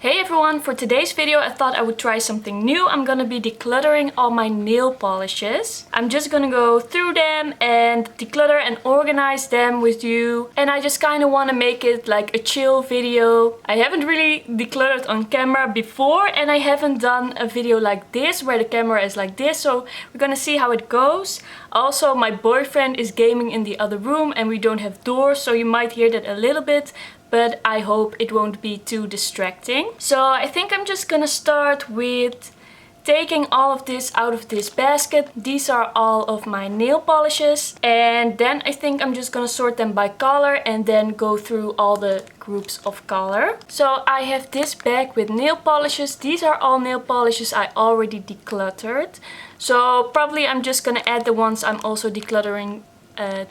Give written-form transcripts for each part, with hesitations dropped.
Hey everyone, for today's video I thought I would try something new. I'm gonna be decluttering all my nail polishes. I'm just gonna go through them and declutter and organize them with you. And I just kind of want to make it like a chill video. I haven't really decluttered on camera before and I haven't done a video like this where the camera is like this. So we're gonna see how it goes. Also, my boyfriend is gaming in the other room and we don't have doors, so you might hear that a little bit. But I hope it won't be too distracting. So I think I'm just gonna start with taking all of this out of this basket. These are all of my nail polishes. And then I think I'm just gonna sort them by color and then go through all the groups of color. So I have this bag with nail polishes. These are all nail polishes I already decluttered. So probably I'm just gonna add the ones I'm also decluttering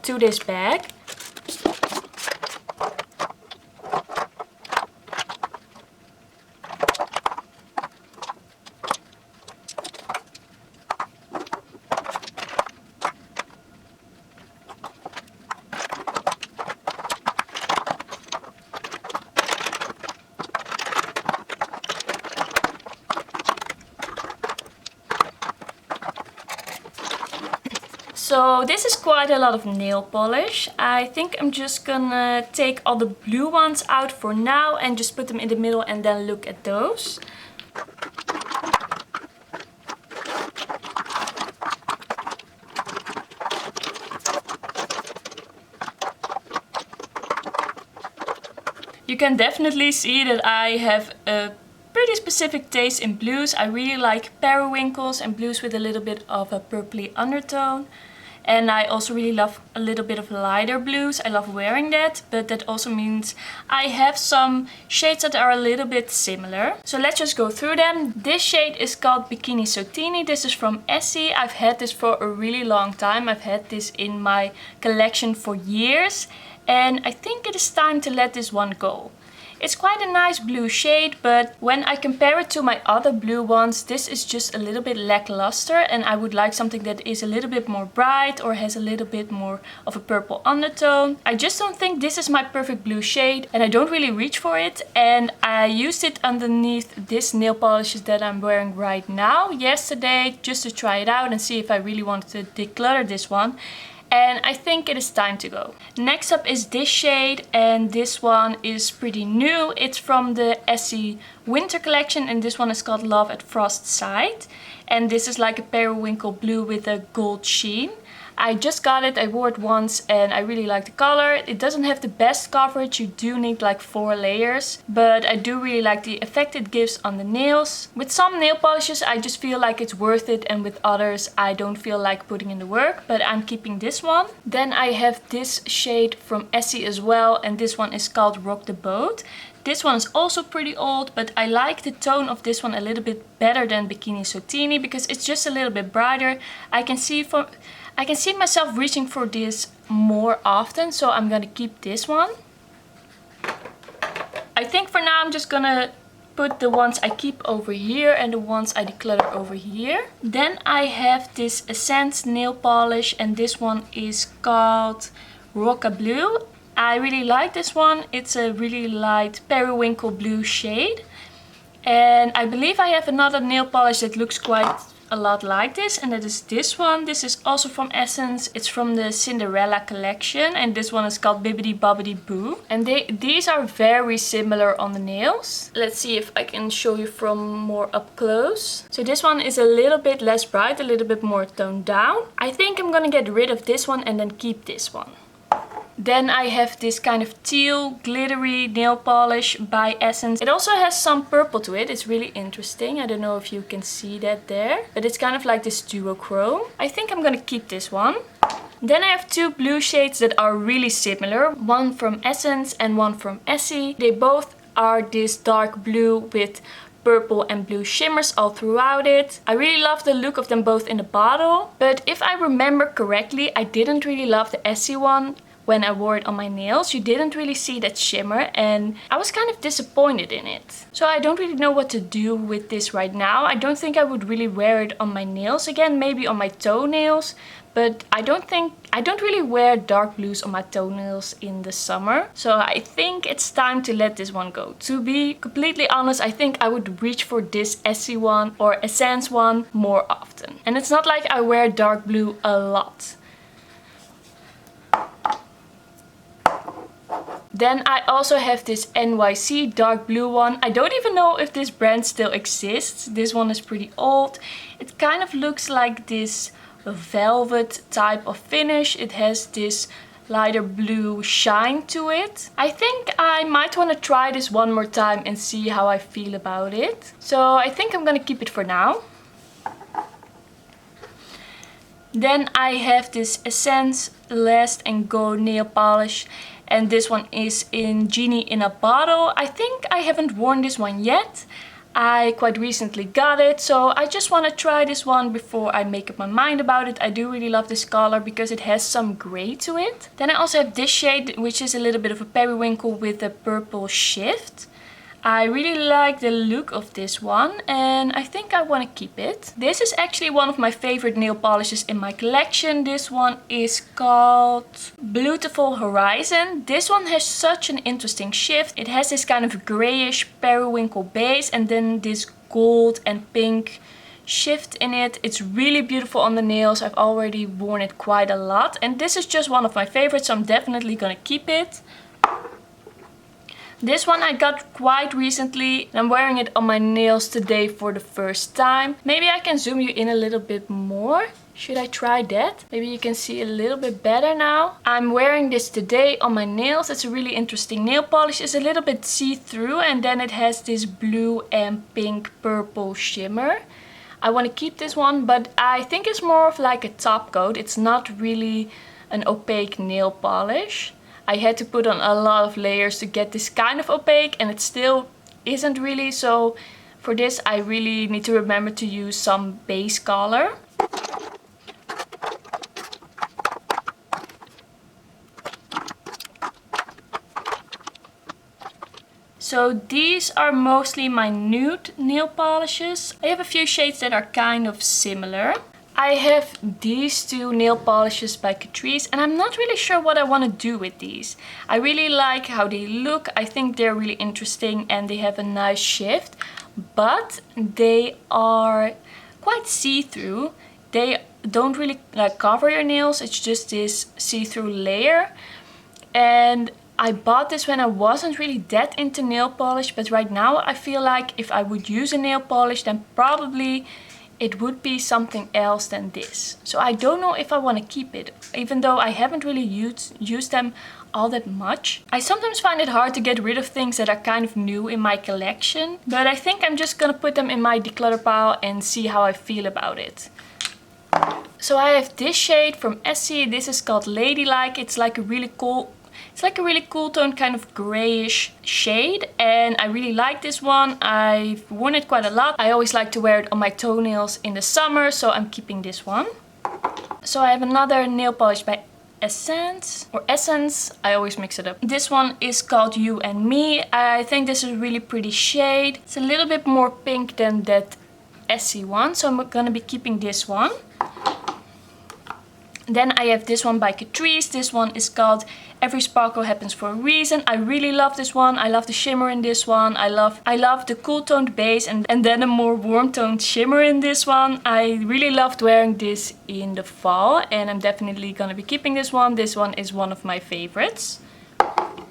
to this bag. So this is quite a lot of nail polish. I think I'm just gonna take all the blue ones out for now and just put them in the middle and then look at those. You can definitely see that I have a pretty specific taste in blues. I really like periwinkles and blues with a little bit of a purpley undertone. And I also really love a little bit of lighter blues. I love wearing that, but that also means I have some shades that are a little bit similar. So let's just go through them. This shade is called Bikini Sotini. This is from Essie. I've had this for a really long time. I've had this in my collection for years. And I think it is time to let this one go. It's quite a nice blue shade, but when I compare it to my other blue ones, this is just a little bit lackluster and I would like something that is a little bit more bright or has a little bit more of a purple undertone. I just don't think this is my perfect blue shade and I don't really reach for it, and I used it underneath this nail polishes that I'm wearing right now yesterday just to try it out and see if I really wanted to declutter this one. And I think it is time to go. Next up is this shade, and this one is pretty new. It's from the Essie winter collection and this one is called Love at Frost Sight. And this is like a periwinkle blue with a gold sheen. I just got it, I wore it once and I really like the color. It doesn't have the best coverage, you do need like 4 layers. But I do really like the effect it gives on the nails. With some nail polishes I just feel like it's worth it, and with others I don't feel like putting in the work. But I'm keeping this one. Then I have this shade from Essie as well, and this one is called Rock the Boat. This one is also pretty old, but I like the tone of this one a little bit better than Bikini Sotini because it's just a little bit brighter. I can see myself reaching for this more often, so I'm gonna keep this one. I think for now I'm just gonna put the ones I keep over here and the ones I declutter over here. Then I have this Essence nail polish and this one is called Rocka Blue. I really like this one. It's a really light periwinkle blue shade. And I believe I have another nail polish that looks quite a lot like this, and that is this one. This is also from Essence. It's from the Cinderella collection and this one is called Bibbidi Bobbidi Boo. And these are very similar on the nails. Let's see if I can show you from more up close. So this one is a little bit less bright, a little bit more toned down. I think I'm gonna get rid of this one and then keep this one. Then I have this kind of teal glittery nail polish by Essence. It also has some purple to it. It's really interesting. I don't know if you can see that there, but it's kind of like this duochrome. I think I'm gonna keep this one. Then I have 2 blue shades that are really similar. One from Essence and one from Essie. They both are this dark blue with purple and blue shimmers all throughout it. I really love the look of them both in the bottle. But if I remember correctly, I didn't really love the Essie one. When I wore it on my nails, you didn't really see that shimmer and I was kind of disappointed in it. So I don't really know what to do with this right now. I don't think I would really wear it on my nails again, maybe on my toenails, but I don't really wear dark blues on my toenails in the summer. So I think it's time to let this one go. To be completely honest, I think I would reach for this Essie one or Essence one more often. And it's not like I wear dark blue a lot. Then I also have this NYC dark blue one. I don't even know if this brand still exists. This one is pretty old. It kind of looks like this velvet type of finish. It has this lighter blue shine to it. I think I might want to try this one more time and see how I feel about it. So I think I'm gonna keep it for now. Then I have this Essence Last and Go nail polish. And this one is in Genie in a Bottle. I think I haven't worn this one yet. I quite recently got it, so I just want to try this one before I make up my mind about it. I do really love this color because it has some gray to it. Then I also have this shade, which is a little bit of a periwinkle with a purple shift. I really like the look of this one and I think I want to keep it. This is actually one of my favorite nail polishes in my collection. This one is called Beautiful Horizon. This one has such an interesting shift. It has this kind of grayish periwinkle base and then this gold and pink shift in it. It's really beautiful on the nails. I've already worn it quite a lot and this is just one of my favorites, so I'm definitely gonna keep it. This one I got quite recently and I'm wearing it on my nails today for the first time. Maybe I can zoom you in a little bit more. Should I try that? Maybe you can see a little bit better now. I'm wearing this today on my nails. It's a really interesting nail polish. It's a little bit see-through and then it has this blue and pink purple shimmer. I want to keep this one, but I think it's more of like a top coat. It's not really an opaque nail polish. I had to put on a lot of layers to get this kind of opaque and it still isn't really, so for this I really need to remember to use some base color. So these are mostly my nude nail polishes. I have a few shades that are kind of similar. I have these two nail polishes by Catrice and I'm not really sure what I want to do with these. I really like how they look. I think they're really interesting and they have a nice shift, but they are quite see-through. They don't really like cover your nails. It's just this see-through layer. And I bought this when I wasn't really that into nail polish, but right now I feel like if I would use a nail polish, then probably it would be something else than this. So I don't know if I want to keep it, even though I haven't really used them all that much. I sometimes find it hard to get rid of things that are kind of new in my collection, but I think I'm just gonna put them in my declutter pile and see how I feel about it. So I have this shade from Essie. This is called Ladylike. It's like a really cool tone, kind of grayish shade, and I really like this one. I've worn it quite a lot. I always like to wear it on my toenails in the summer, so I'm keeping this one. So I have another nail polish by Essence, I always mix it up. This one is called You and Me. I think this is a really pretty shade. It's a little bit more pink than that Essie one, so I'm gonna be keeping this one. Then I have this one by Catrice. This one is called Every Sparkle Happens for a Reason. I really love this one. I love the shimmer in this one. I love the cool toned base and then a more warm toned shimmer in this one. I really loved wearing this in the fall and I'm definitely gonna be keeping this one. This one is one of my favorites.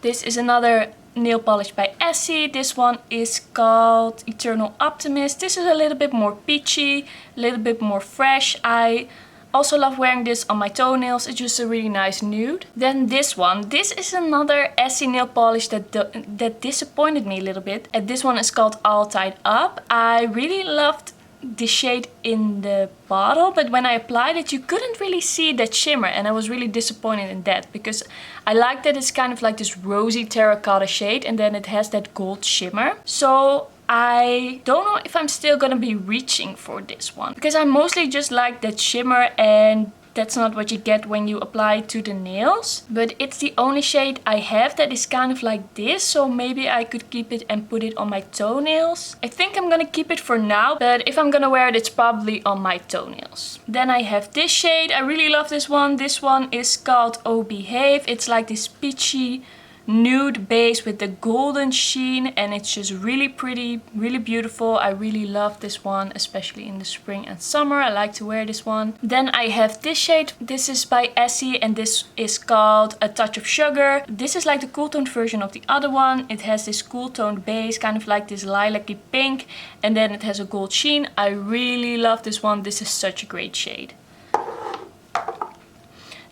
This is another nail polish by Essie. This one is called Eternal Optimist. This is a little bit more peachy, a little bit more fresh. I also love wearing this on my toenails. It's just a really nice nude. Then this one. This is another Essie nail polish that disappointed me a little bit. And this one is called All Tied Up. I really loved the shade in the bottle, but when I applied it you couldn't really see that shimmer and I was really disappointed in that because I like that it's kind of like this rosy terracotta shade and then it has that gold shimmer. So I don't know if I'm still gonna be reaching for this one because I mostly just like that shimmer and that's not what you get when you apply it to the nails. But it's the only shade I have that is kind of like this, so maybe I could keep it and put it on my toenails. I think I'm gonna keep it for now, but if I'm gonna wear it, it's probably on my toenails. Then I have this shade. I really love this one. This one is called Oh Behave. It's like this peachy nude base with the golden sheen, and it's just really pretty, really beautiful. I really love this one, especially in the spring and summer. I like to wear this one. Then I have this shade. This is by Essie, and this is called A Touch of Sugar. This is like the cool toned version of the other one. It has this cool toned base, kind of like this lilac-y pink, and then it has a gold sheen. I really love this one. This is such a great shade.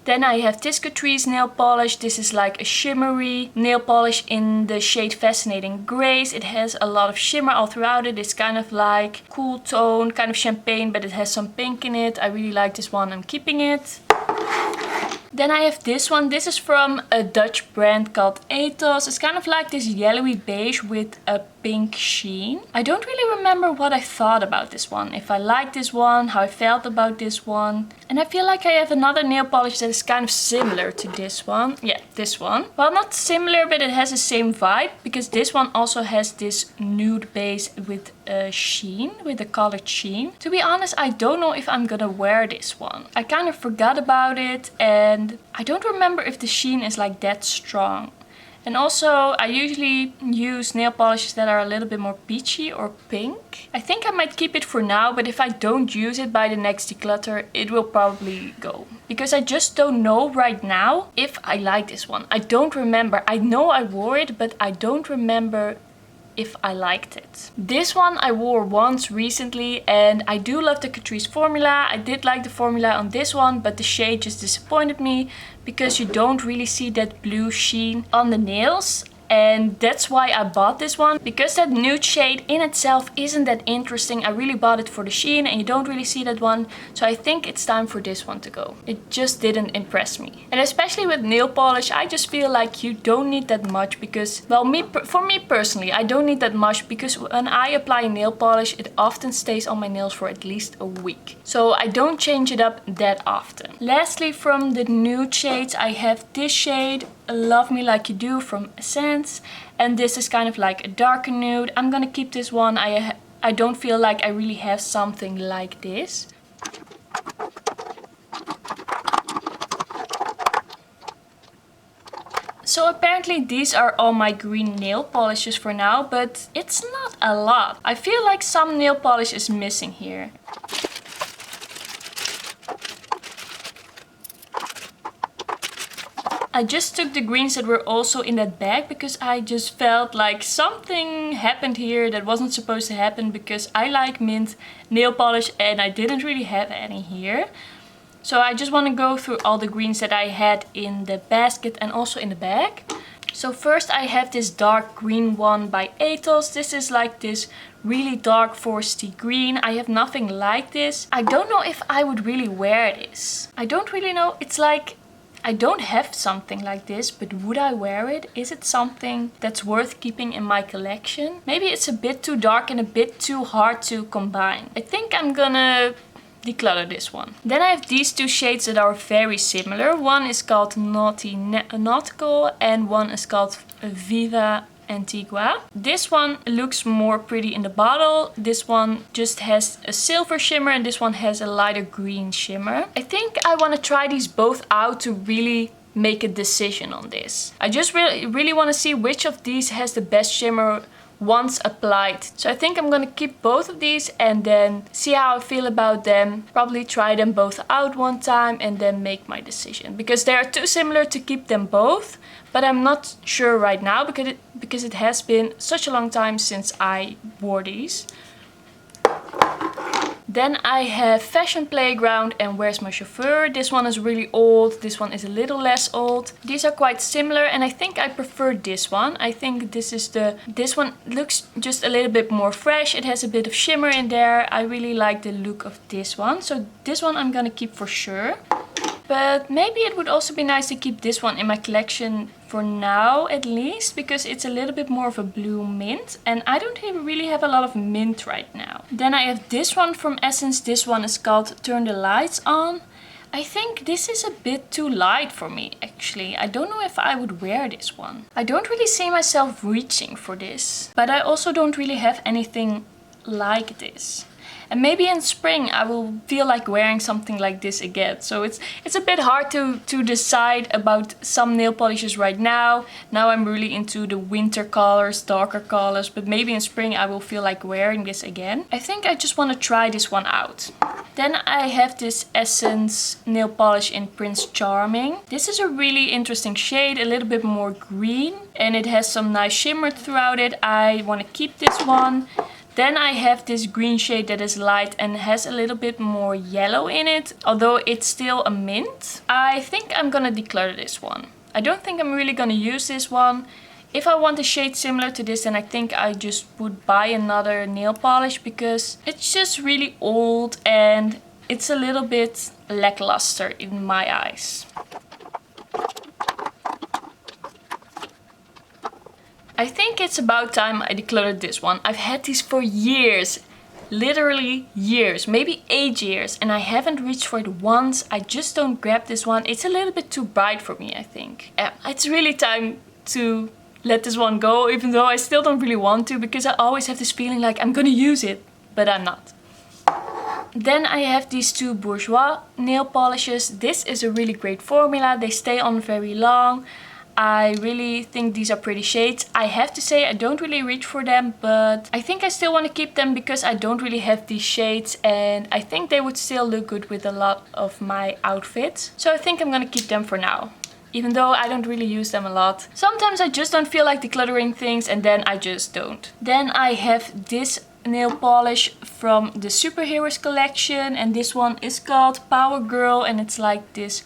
Then I have this Catrice nail polish. This is like a shimmery nail polish in the shade Fascinating Grace. It has a lot of shimmer all throughout it. It's kind of like cool tone, kind of champagne, but it has some pink in it. I really like this one. I'm keeping it. Then I have this one. This is from a Dutch brand called Ethos. It's kind of like this yellowy beige with a pink sheen. I don't really remember what I thought about this one. If I liked this one, how I felt about this one. And I feel like I have another nail polish that is kind of similar to this one. Yeah, this one. Well, not similar, but it has the same vibe, because this one also has this nude base with a sheen, with a colored sheen. To be honest, I don't know if I'm gonna wear this one. I kind of forgot about it, and I don't remember if the sheen is like that strong. And also, I usually use nail polishes that are a little bit more peachy or pink. I think I might keep it for now, but if I don't use it by the next declutter, it will probably go. Because I just don't know right now if I like this one. I don't remember. I know I wore it, but I don't remember if I liked it. This one I wore once recently, and I do love the Catrice formula. I did like the formula on this one, but the shade just disappointed me because you don't really see that blue sheen on the nails. And that's why I bought this one, because that nude shade in itself isn't that interesting. I really bought it for the sheen, and you don't really see that one. So I think it's time for this one to go. It just didn't impress me. And especially with nail polish, I just feel like you don't need that much, because, well, for me personally, I don't need that much, because when I apply nail polish, it often stays on my nails for at least a week. So I don't change it up that often. Lastly, from the nude shades, I have this shade, Love Me Like You Do from Essence, and this is kind of like a darker nude. I'm gonna keep this one. I don't feel like I really have something like this. So apparently these are all my green nail polishes for now, but it's not a lot. I feel like some nail polish is missing here. I just took the greens that were also in that bag, because I just felt like something happened here that wasn't supposed to happen, because I like mint nail polish and I didn't really have any here. So I just want to go through all the greens that I had in the basket and also in the bag. So first I have this dark green one by Ethos. This is like this really dark foresty green. I have nothing like this. I don't know if I would really wear this. I don't really know. It's like, I don't have something like this, but would I wear it? Is it something that's worth keeping in my collection? Maybe it's a bit too dark and a bit too hard to combine. I think I'm gonna declutter this one. Then I have these two shades that are very similar. One is called Naughty Nautical and one is called Viva Antigua. This one looks more pretty in the bottle. This one just has a silver shimmer and this one has a lighter green shimmer. I think I want to try these both out to really make a decision on this. I just really want to see which of these has the best shimmer once applied. So I think I'm gonna keep both of these and then see how I feel about them. Probably try them both out one time and then make my decision, because they are too similar to keep them both. But I'm not sure right now because it has been such a long time since I wore these. Then I have Fashion Playground and Where's My Chauffeur. This one is really old, this one is a little less old. These are quite similar and I think I prefer this one. I think this one looks just a little bit more fresh. It has a bit of shimmer in there. I really like the look of this one. So this one I'm gonna keep for sure. But maybe it would also be nice to keep this one in my collection for now at least, because it's a little bit more of a blue mint and I don't really have a lot of mint right now. Then I have this one from Essence. This one is called Turn the Lights On. I think this is a bit too light for me, actually. I don't know if I would wear this one. I don't really see myself reaching for this, but I also don't really have anything like this. And maybe in spring I will feel like wearing something like this again. So it's a bit hard to decide about some nail polishes right now. Now I'm really into the winter colors, darker colors, but maybe in spring I will feel like wearing this again. I think I just want to try this one out. Then I have this Essence nail polish in Prince Charming. This is a really interesting shade, a little bit more green, and it has some nice shimmer throughout it. I want to keep this one. Then I have this green shade that is light and has a little bit more yellow in it, although it's still a mint. I think I'm gonna declutter this one. I don't think I'm really gonna use this one. If I want a shade similar to this, then I think I just would buy another nail polish because it's just really old and it's a little bit lackluster in my eyes. I think it's about time I decluttered this one. I've had these for years, literally years, maybe 8 years, and I haven't reached for it once. I just don't grab this one. It's a little bit too bright for me, I think. It's really time to let this one go, even though I still don't really want to, because I always have this feeling like I'm gonna use it, but I'm not. Then I have these two Bourjois nail polishes. This is a really great formula. They stay on very long. I really think these are pretty shades. I have to say I don't really reach for them, but I think I still want to keep them because I don't really have these shades and I think they would still look good with a lot of my outfits. So I think I'm gonna keep them for now, even though I don't really use them a lot. Sometimes I just don't feel like decluttering things and then I just don't. Then I have this nail polish from the Superheroes collection and this one is called Power Girl and it's like this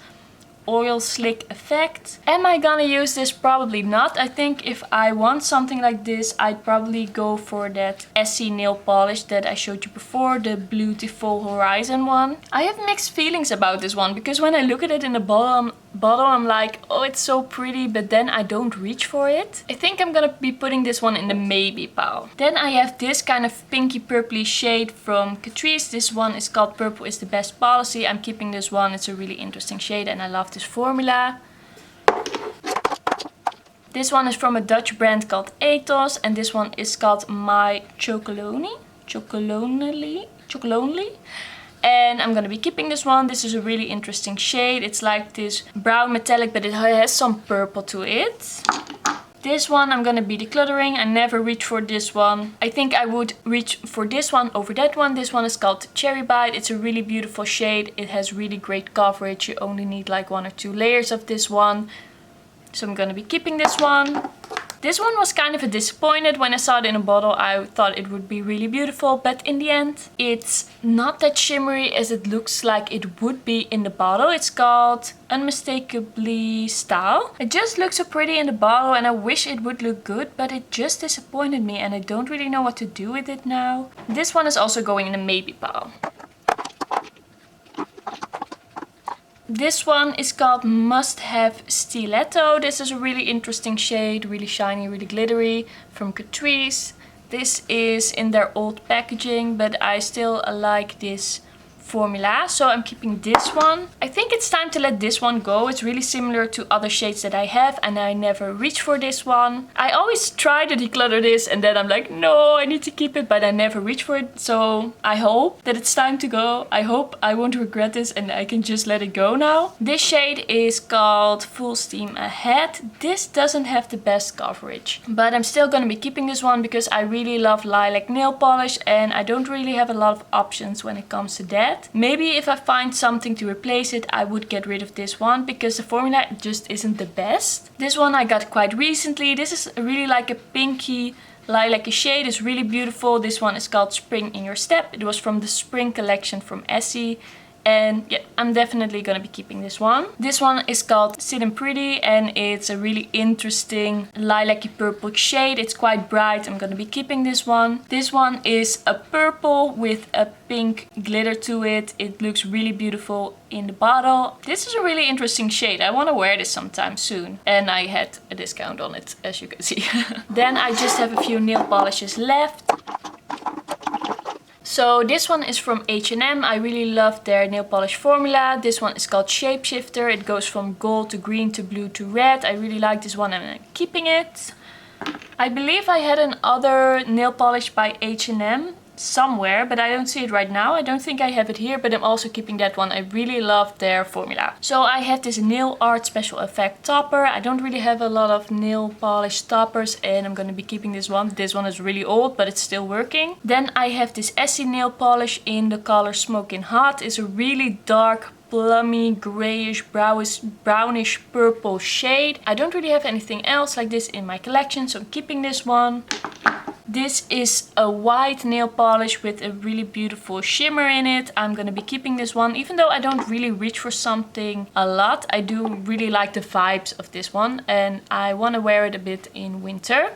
oil slick effect. Am I gonna use this? Probably not. I think if I want something like this, I'd probably go for that Essie nail polish that I showed you before, the Beautiful Horizon one. I have mixed feelings about this one because when I look at it in the bottle, I'm like, oh, it's so pretty, but then I don't reach for it. I think I'm gonna be putting this one in the maybe pile. Then I have this kind of pinky purpley shade from Catrice. This one is called Purple is the Best Policy. I'm keeping this one. It's a really interesting shade and I love this formula. This one is from a Dutch brand called Ethos and this one is called My Chocolonely. And I'm gonna be keeping this one. This is a really interesting shade. It's like this brown metallic, but it has some purple to it. This one I'm gonna be decluttering. I never reach for this one. I think I would reach for this one over that one. This one is called Cherry Bite. It's a really beautiful shade. It has really great coverage. You only need like 1 or 2 layers of this one. So I'm gonna be keeping this one. This one was kind of a disappointment. When I saw it in a bottle, I thought it would be really beautiful, but in the end, it's not that shimmery as it looks like it would be in the bottle. It's called Unmistakably Style. It just looks so pretty in the bottle and I wish it would look good, but it just disappointed me and I don't really know what to do with it now. This one is also going in the maybe pile. This one is called Must Have Stiletto. This is a really interesting shade, really shiny, really glittery, from Catrice. This is in their old packaging, but I still like this formula, so I'm keeping this one. I think it's time to let this one go. It's really similar to other shades that I have and I never reach for this one. I always try to declutter this and then I'm like, no, I need to keep it, but I never reach for it. So I hope that it's time to go. I hope I won't regret this and I can just let it go now. This shade is called Full Steam Ahead. This doesn't have the best coverage, but I'm still gonna be keeping this one because I really love lilac nail polish and I don't really have a lot of options when it comes to that. Maybe if I find something to replace it, I would get rid of this one because the formula just isn't the best. This one I got quite recently. This is really like a pinky lilac shade. It's really beautiful. This one is called Spring in Your Step. It was from the spring collection from Essie. And yeah, I'm definitely gonna be keeping this one. This one is called Sitting Pretty and it's a really interesting lilac-y purple shade. It's quite bright. I'm gonna be keeping this one. This one is a purple with a pink glitter to it. It looks really beautiful in the bottle. This is a really interesting shade. I want to wear this sometime soon. And I had a discount on it, as you can see. Then I just have a few nail polishes left. So this one is from H&M. I really love their nail polish formula. This one is called Shapeshifter. It goes from gold to green to blue to red. I really like this one and I'm keeping it. I believe I had another nail polish by H&M somewhere, but I don't see it right now. I don't think I have it here, but I'm also keeping that one. I really love their formula. So I have this nail art special effect topper. I don't really have a lot of nail polish toppers and I'm going to be keeping this one. This one is really old, but it's still working. Then I have this Essie nail polish in the color Smoking Hot. It's a really dark plummy grayish brownish purple shade. I don't really have anything else like this in my collection, so I'm keeping this one. This is a white nail polish with a really beautiful shimmer in it. I'm gonna be keeping this one, even though I don't really reach for something a lot. I do really like the vibes of this one and I want to wear it a bit in winter.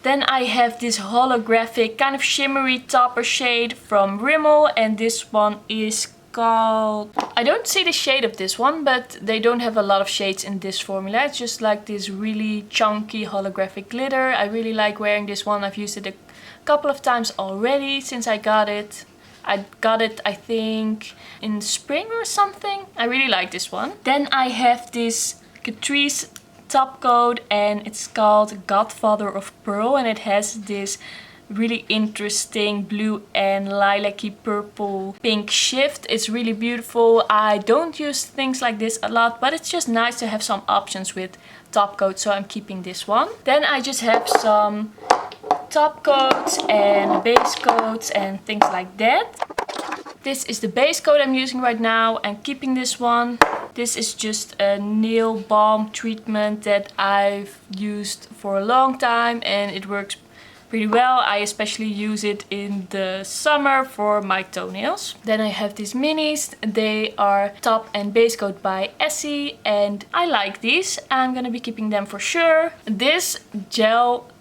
Then I have this holographic kind of shimmery topper shade from Rimmel, and this one is called... I don't see the shade of this one, but they don't have a lot of shades in this formula. It's just like this really chunky holographic glitter. I really like wearing this one. I've used it a couple of times already since I got it. I got it, I think, in spring or something. I really like this one. Then I have this Catrice top coat and it's called Godfather of Pearl, and it has this really interesting blue and lilac-y purple pink shift. It's really beautiful. I don't use things like this a lot, but it's just nice to have some options with top coats, so I'm keeping this one. Then I just have some top coats and base coats and things like that. This is the base coat I'm using right now. I'm keeping this one. This is just a nail balm treatment that I've used for a long time and it works pretty well. I especially use it in the summer for my toenails. Then I have these minis. They are top and base coat by Essie and I like these. I'm gonna be keeping them for sure. This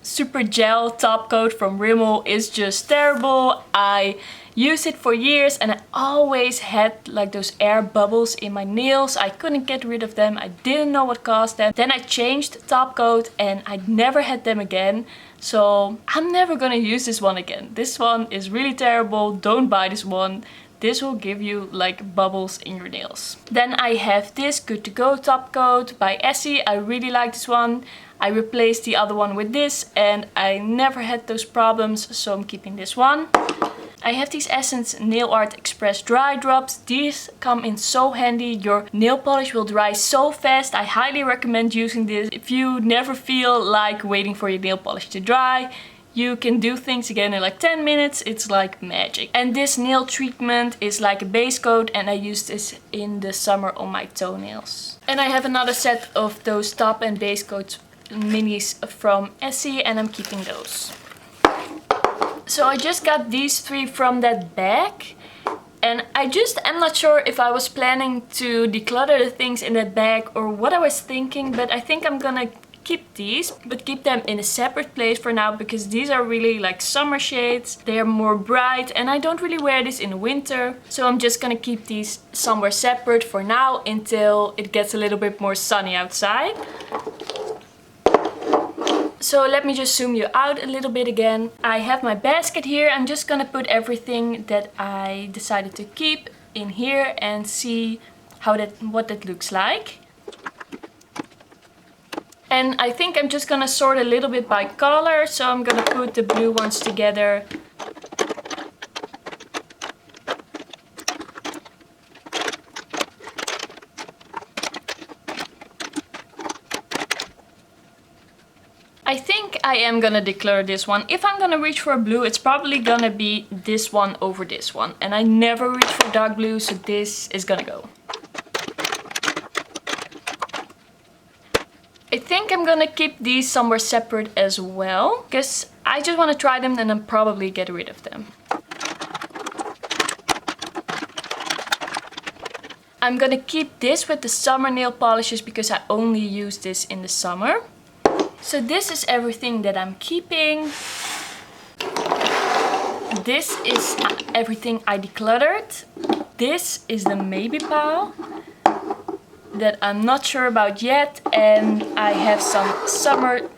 super gel top coat from Rimmel is just terrible. I used it for years and I always had like those air bubbles in my nails. I couldn't get rid of them. I didn't know what caused them. Then I changed top coat and I never had them again. So I'm never gonna use this one again. This one is really terrible. Don't buy this one. This will give you like bubbles in your nails. Then I have this Good to Go top coat by Essie. I really like this one. I replaced the other one with this and I never had those problems, so I'm keeping this one. I have these Essence Nail Art Express Dry Drops. These come in so handy. Your nail polish will dry so fast. I highly recommend using this. If you never feel like waiting for your nail polish to dry, you can do things again in like 10 minutes. It's like magic. And this nail treatment is like a base coat and I use this in the summer on my toenails. And I have another set of those top and base coat minis from Essie and I'm keeping those. So I just got these three from that bag and I'm not sure if I was planning to declutter the things in that bag or what I was thinking, but I think I'm gonna keep these, but keep them in a separate place for now because these are really like summer shades. They are more bright and I don't really wear this in winter, so I'm just gonna keep these somewhere separate for now until it gets a little bit more sunny outside. So let me just zoom you out a little bit again. I have my basket here. I'm just gonna put everything that I decided to keep in here and see what that looks like. And I think I'm just gonna sort a little bit by color. So I'm gonna put the blue ones together. I think I am gonna declare this one. If I'm gonna reach for a blue, it's probably gonna be this one over this one. And I never reach for dark blue, so this is gonna go. I think I'm gonna keep these somewhere separate as well, because I just want to try them and then probably get rid of them. I'm gonna keep this with the summer nail polishes because I only use this in the summer. So this is everything that I'm keeping. This is everything I decluttered. This is the maybe pile that I'm not sure about yet. And I have some summer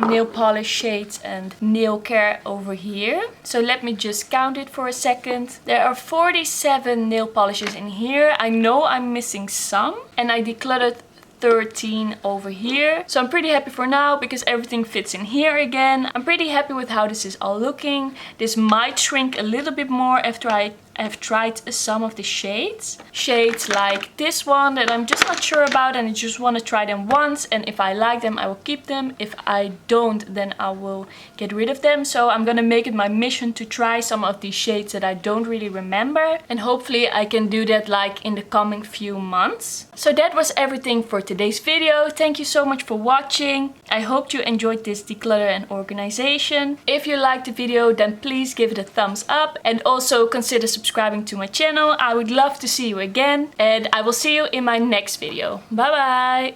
nail polish shades and nail care over here. So let me just count it for a second. There are 47 nail polishes in here. I know I'm missing some, and I decluttered 13 over here. So I'm pretty happy for now because everything fits in here again. I'm pretty happy with how this is all looking. This might shrink a little bit more after I have tried some of the shades. Shades like this one that I'm just not sure about, and I just want to try them once, and if I like them I will keep them. If I don't, then I will get rid of them. So I'm gonna make it my mission to try some of these shades that I don't really remember, and hopefully I can do that like in the coming few months. So that was everything for today's video. Thank you so much for watching. I hope you enjoyed this declutter and organization. If you liked the video, then please give it a thumbs up, and also consider subscribing to my channel. I would love to see you again, and I will see you in my next video. Bye bye!